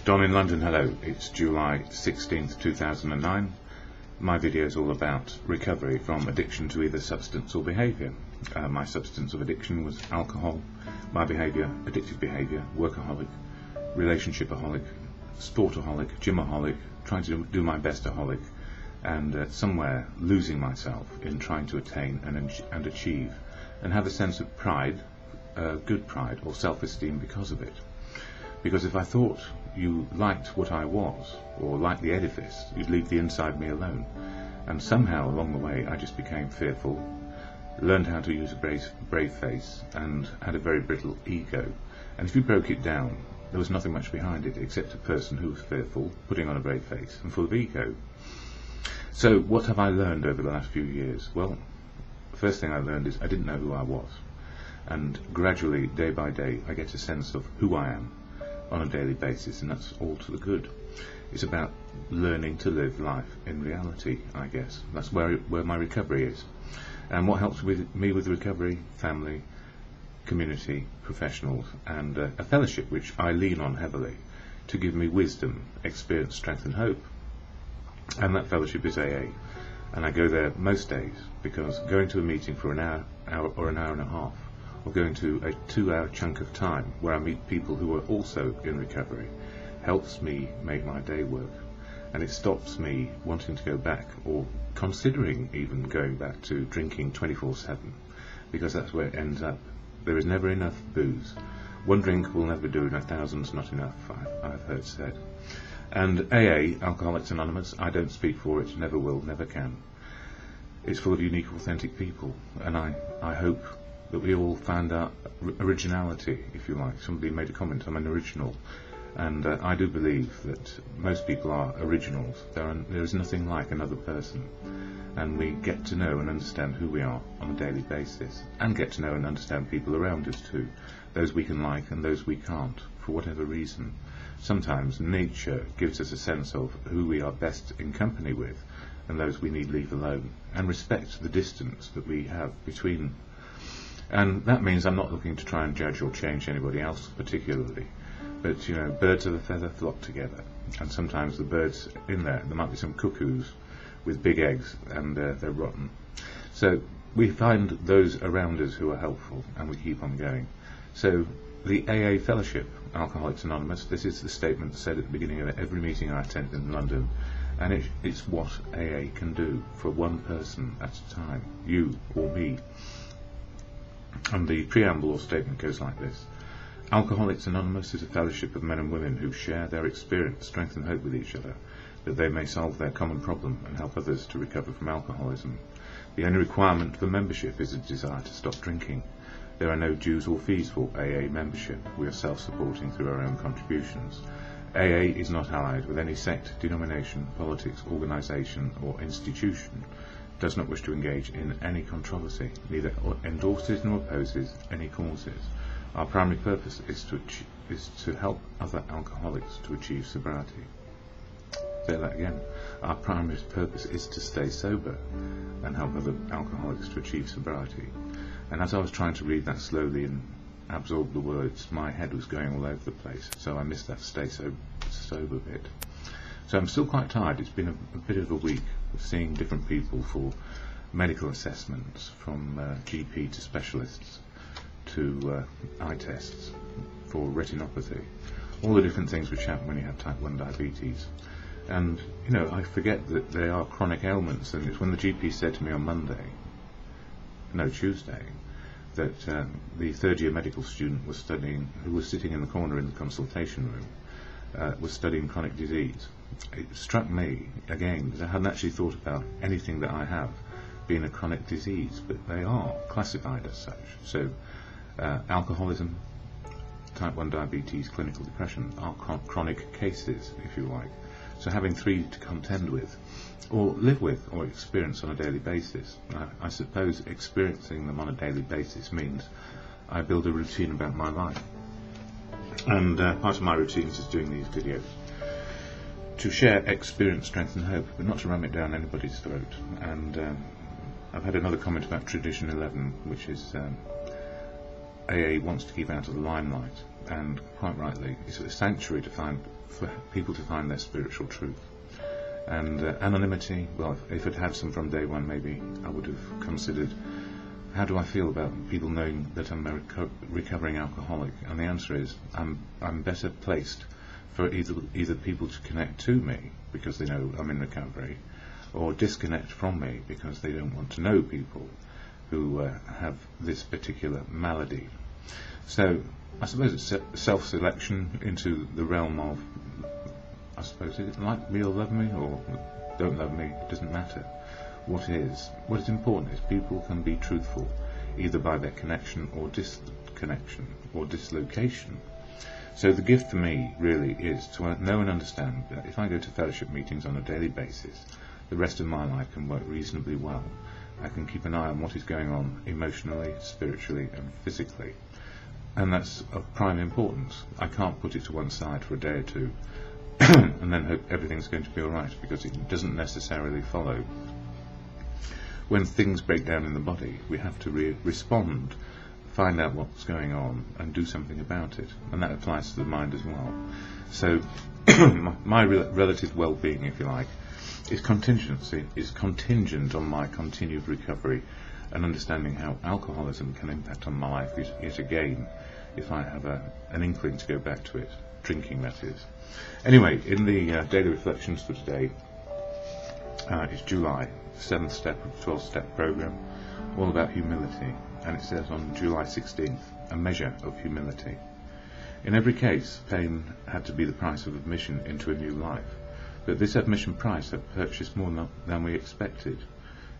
Don in London, hello. It's July 16th, 2009. My video is all about recovery from addiction to either substance or behaviour. My substance of addiction was alcohol. My behaviour, addictive behaviour, workaholic, relationshipaholic, sportaholic, gymaholic, trying to do my bestaholic, and somewhere losing myself in trying to attain and achieve, and have a sense of pride, good pride or self-esteem because of it. Because if I thought you liked what I was, or liked the edifice, you'd leave the inside me alone. And somehow along the way I just became fearful, learned how to use a brave face, and had a very brittle ego. And if you broke it down, there was nothing much behind it except a person who was fearful, putting on a brave face, and full of ego. So what have I learned over the last few years? Well, the first thing I learned is I didn't know who I was. And gradually, day by day, I get a sense of who I am on a daily basis, and that's all to the good. It's about learning to live life in reality, I guess. That's where my recovery is. And what helps me with recovery? Family, community, professionals, and a fellowship which I lean on heavily to give me wisdom, experience, strength and hope. And that fellowship is AA. And I go there most days, because going to a meeting for an hour or an hour and a half, or going to a 2-hour chunk of time where I meet people who are also in recovery, helps me make my day work. And it stops me wanting to go back, or considering even going back to drinking 24/7, because that's where it ends up. There is never enough booze. One drink will never do, and 1,000's not enough, I've heard said. And AA, Alcoholics Anonymous, I don't speak for it, never will, never can. It's full of unique, authentic people, and I hope that we all found our originality, if you like. Somebody made a comment, I'm an original, and I do believe that most people are originals. There is nothing like another person, and we get to know and understand who we are on a daily basis, and get to know and understand people around us too, those we can like and those we can't, for whatever reason. Sometimes nature gives us a sense of who we are best in company with, and those we need leave alone, and respect the distance that we have between. And that means I'm not looking to try and judge or change anybody else particularly, but you know, birds of a feather flock together, and sometimes the birds in there might be some cuckoos with big eggs, and they're rotten. So we find those around us who are helpful, and we keep on going. So the AA Fellowship, Alcoholics Anonymous, this is the statement said at the beginning of every meeting I attend in London, and it's what AA can do for one person at a time, you or me. And the preamble or statement goes like this: Alcoholics Anonymous is a fellowship of men and women who share their experience, strength and hope with each other, that they may solve their common problem and help others to recover from alcoholism. The only requirement for membership is a desire to stop drinking. There are no dues or fees for AA membership. We are self-supporting through our own contributions. AA is not allied with any sect, denomination, politics, organisation or institution, does not wish to engage in any controversy, neither endorses nor opposes any causes. Our primary purpose is to help other alcoholics to achieve sobriety. Say that again. Our primary purpose is to stay sober and help other alcoholics to achieve sobriety. And as I was trying to read that slowly and absorb the words, my head was going all over the place, so I missed that stay sober bit. So I'm still quite tired. It's been a bit of a week of seeing different people for medical assessments, from GP to specialists to eye tests for retinopathy, all the different things which happen when you have type 1 diabetes. And you know, I forget that they are chronic ailments, and it's when the GP said to me on Tuesday, that the third-year medical student who was sitting in the corner in the consultation room, was studying chronic disease. It struck me again that I hadn't actually thought about anything that I have being a chronic disease, but they are classified as such. So alcoholism, type 1 diabetes, clinical depression are chronic cases, if you like. So having three to contend with, or live with, or experience on a daily basis, I suppose experiencing them on a daily basis means I build a routine about my life. And part of my routines is doing these videos to share experience, strength and hope, but not to ram it down anybody's throat. And I've had another comment about Tradition 11, which is AA wants to keep out of the limelight, and quite rightly. It's a sanctuary for people to find their spiritual truth. And anonymity, well, if it had some from day one, maybe I would have considered, how do I feel about people knowing that I'm a recovering alcoholic? And the answer is, I'm better placed for either people to connect to me because they know I'm in recovery, or disconnect from me because they don't want to know people who have this particular malady. So I suppose it's self-selection into the realm of, I suppose, is it like me or love me, or don't love me, it doesn't matter. What is important is people can be truthful, either by their connection or disconnection or dislocation. So the gift for me really is to know and understand that if I go to fellowship meetings on a daily basis, the rest of my life can work reasonably well. I can keep an eye on what is going on emotionally, spiritually and physically. And that's of prime importance. I can't put it to one side for a day or two and then hope everything's going to be alright, because it doesn't necessarily follow. When things break down in the body, we have to respond, find out what's going on and do something about it, and that applies to the mind as well. So my relative well-being, if you like, is contingent on my continued recovery and understanding how alcoholism can impact on my life yet again if I have an inkling to go back to it, drinking that is. Anyway, in the daily reflections for today, it's July, 7th step of the 12-step program, all about humility, and it says on July 16th, a measure of humility. In every case, pain had to be the price of admission into a new life, but this admission price had purchased more than we expected.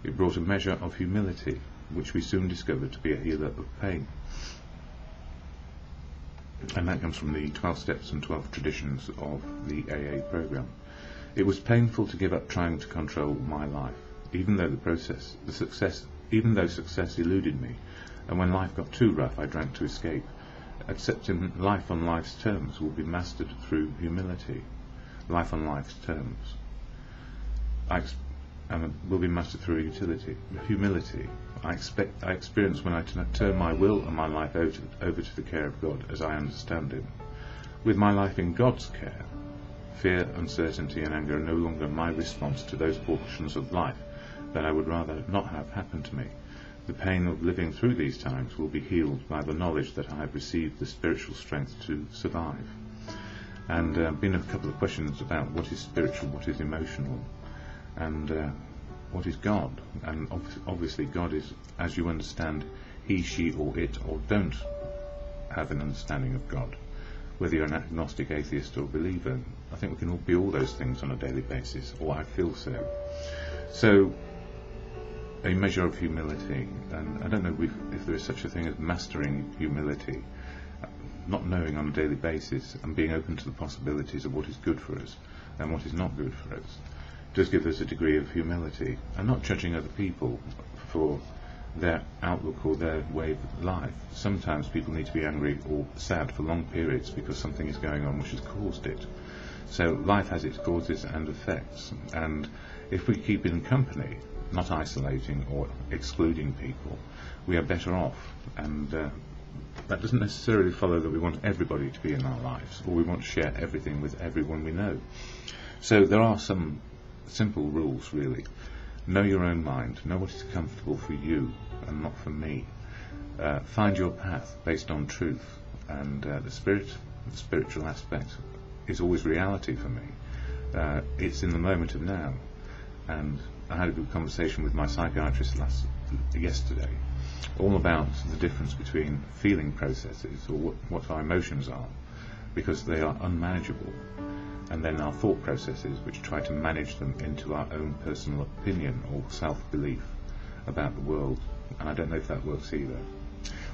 It brought a measure of humility, which we soon discovered to be a healer of pain. And that comes from the 12 steps and 12 traditions of the AA program. It was painful to give up trying to control my life, even though success eluded me, and when life got too rough, I drank to escape. Accepting life on life's terms will be mastered through humility. Life on life's terms will be mastered through humility. I experience when I turn my will and my life over to the care of God as I understand Him. With my life in God's care, fear, uncertainty and anger are no longer my response to those portions of life that I would rather not have happen to me. The pain of living through these times will be healed by the knowledge that I have received the spiritual strength to survive. And been a couple of questions about what is spiritual, what is emotional, and what is God. And obviously God is, as you understand, he, she or it, or don't have an understanding of God. Whether you're an agnostic, atheist or believer, I think we can all be all those things on a daily basis, or I feel so. So, a measure of humility, and I don't know if there is such a thing as mastering humility, not knowing on a daily basis and being open to the possibilities of what is good for us and what is not good for us, does give us a degree of humility, and not judging other people for their outlook or their way of life. Sometimes people need to be angry or sad for long periods because something is going on which has caused it. So life has its causes and effects, and if we keep in company, not isolating or excluding people, we are better off. And that doesn't necessarily follow that we want everybody to be in our lives, or we want to share everything with everyone we know. So there are some simple rules, really. Know your own mind, know what is comfortable for you and not for me. Find your path based on truth, and the spiritual aspect is always reality for me. It's in the moment of now, and I had a good conversation with my psychiatrist yesterday, all about the difference between feeling processes, or what our emotions are, because they are unmanageable, and then our thought processes, which try to manage them into our own personal opinion or self-belief about the world. And I don't know if that works either.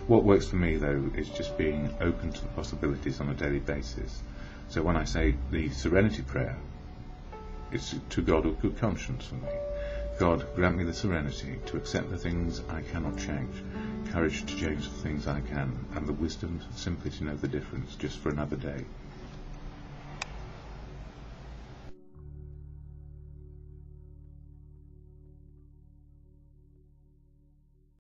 What works for me, though, is just being open to the possibilities on a daily basis. So when I say the serenity prayer, it's to God of good conscience for me. God, grant me the serenity to accept the things I cannot change, courage to change the things I can, and the wisdom simply to know the difference just for another day.